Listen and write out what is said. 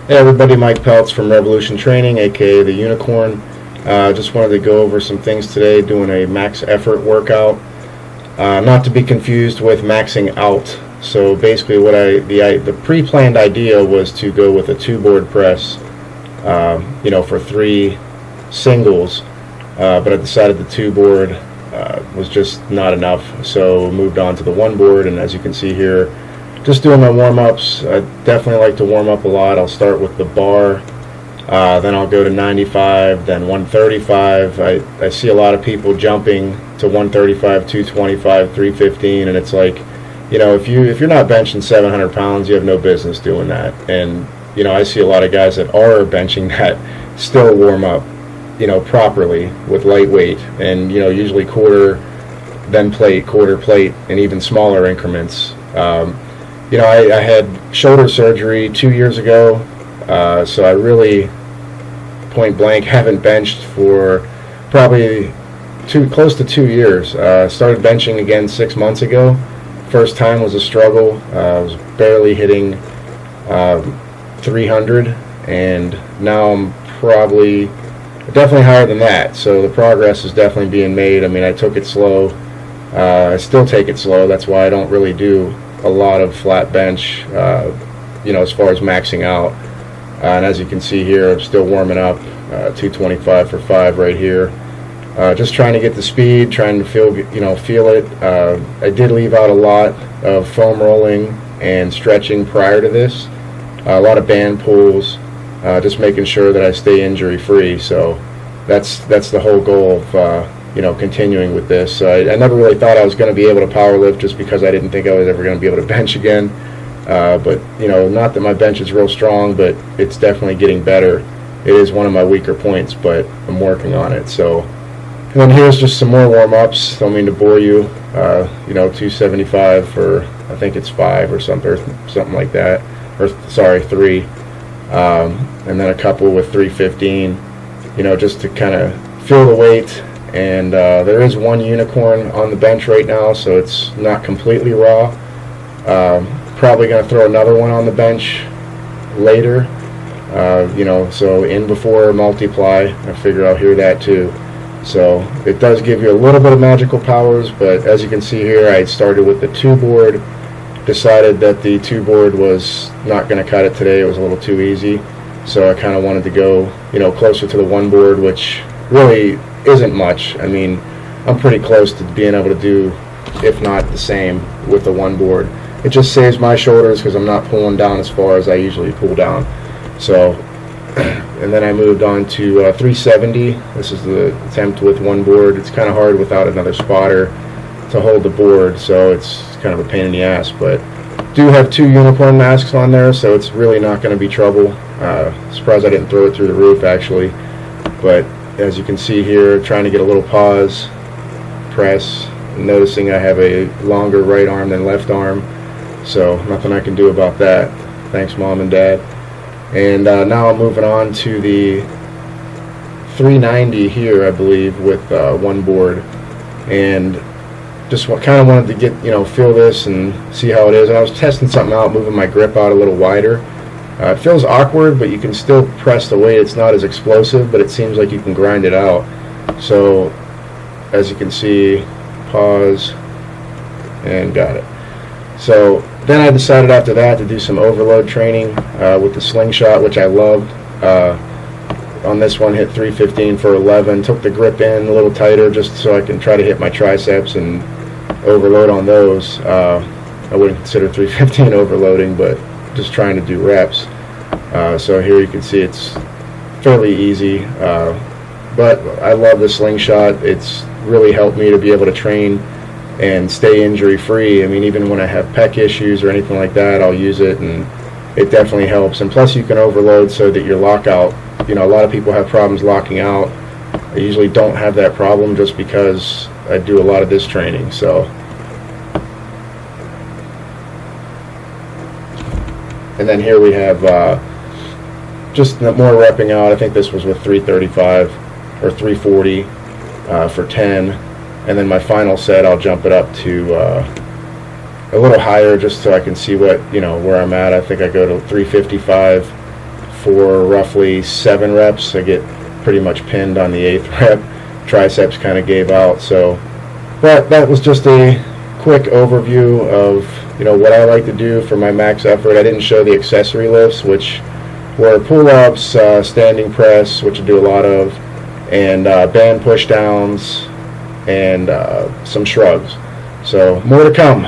Hey everybody, Mike Peltz from Revolution Training, aka the Unicorn. Just wanted to go over some things today, doing a max effort workout. Not to be confused with maxing out. So basically, the pre-planned idea was to go with a 2-board press, for 3 singles. But I decided the 2-board was just not enough, so moved on to the 1-board. And as you can see here, just doing my warm-ups. I definitely like to warm up a lot. I'll start with the bar, then I'll go to 95, then 135. I see a lot of people jumping to 135, 225, 315, and it's like, if you're not benching 700 pounds, you have no business doing that. And I see a lot of guys that are benching that still warm up, properly with lightweight, and usually quarter, then plate, quarter plate, and even smaller increments. I had shoulder surgery 2 years ago, so I really, point blank, haven't benched for probably close to 2 years. Started benching again 6 months ago. First time was a struggle. I was barely hitting 300, and now I'm definitely higher than that. So the progress is definitely being made. I mean, I took it slow. I still take it slow. That's why I don't really do a lot of flat bench, as far as maxing out. And as you can see here, I'm still warming up, 225 for 5 right here. Just trying to get the speed, trying to feel it. I did leave out a lot of foam rolling and stretching prior to this. A lot of band pulls, just making sure that I stay injury free. So that's the whole goal of continuing with this. I never really thought I was going to be able to power lift, just because I didn't think I was ever going to be able to bench again. But not that my bench is real strong, but it's definitely getting better. It is one of my weaker points, but I'm working on it. So, and then here's just some more warm-ups. Don't mean to bore you. 275 for, I think it's 5 or something like that. Or sorry, 3. And then a couple with 315. Just to kind of feel the weight. And there is one unicorn on the bench right now, so it's not completely raw. Probably going to throw another one on the bench later. So in before multiply. I figure I'll hear that too. So it does give you a little bit of magical powers, but as you can see here, I started with the 2-board. Decided that the 2-board was not going to cut it today. It was a little too easy. So I kind of wanted to go, closer to the 1-board, which really isn't much. I mean, I'm pretty close to being able to do, if not the same, with the 1-board. It just saves my shoulders because I'm not pulling down as far as I usually pull down. So, and then I moved on to 370. This is the attempt with 1-board. It's kind of hard without another spotter to hold the board, so it's kind of a pain in the ass. But do have 2 unicorn masks on there, so it's really not going to be trouble. Surprised I didn't throw it through the roof, actually. But as you can see here, trying to get a little pause, press, noticing I have a longer right arm than left arm, so nothing I can do about that. Thanks, Mom and Dad. And now I'm moving on to the 390 here, I believe, with 1-board, and just kind of wanted to get, feel this and see how it is. And I was testing something out, moving my grip out a little wider. It feels awkward, but you can still press the weight. It's not as explosive, but it seems like you can grind it out. So, as you can see, pause, and got it. So, then I decided after that to do some overload training with the slingshot, which I loved. On this one, hit 315 for 11. Took the grip in a little tighter just so I can try to hit my triceps and overload on those. I wouldn't consider 315 overloading, but just trying to do reps. So here you can see it's fairly easy, but I love the slingshot. It's really helped me to be able to train and stay injury free. I mean, even when I have pec issues or anything like that, I'll use it, and it definitely helps. And plus you can overload so that your lockout, a lot of people have problems locking out. I usually don't have that problem just because I do a lot of this training. So, and then here we have just more repping out. I think this was with 335 or 340 for 10. And then my final set, I'll jump it up to a little higher just so I can see what, where I'm at. I think I go to 355 for roughly 7 reps. I get pretty much pinned on the 8th rep. Triceps kind of gave out. So, but that was just a quick overview of what I like to do for my max effort. I didn't show the accessory lifts, which were pull-ups, standing press, which I do a lot of, and band push-downs, and some shrugs. So more to come.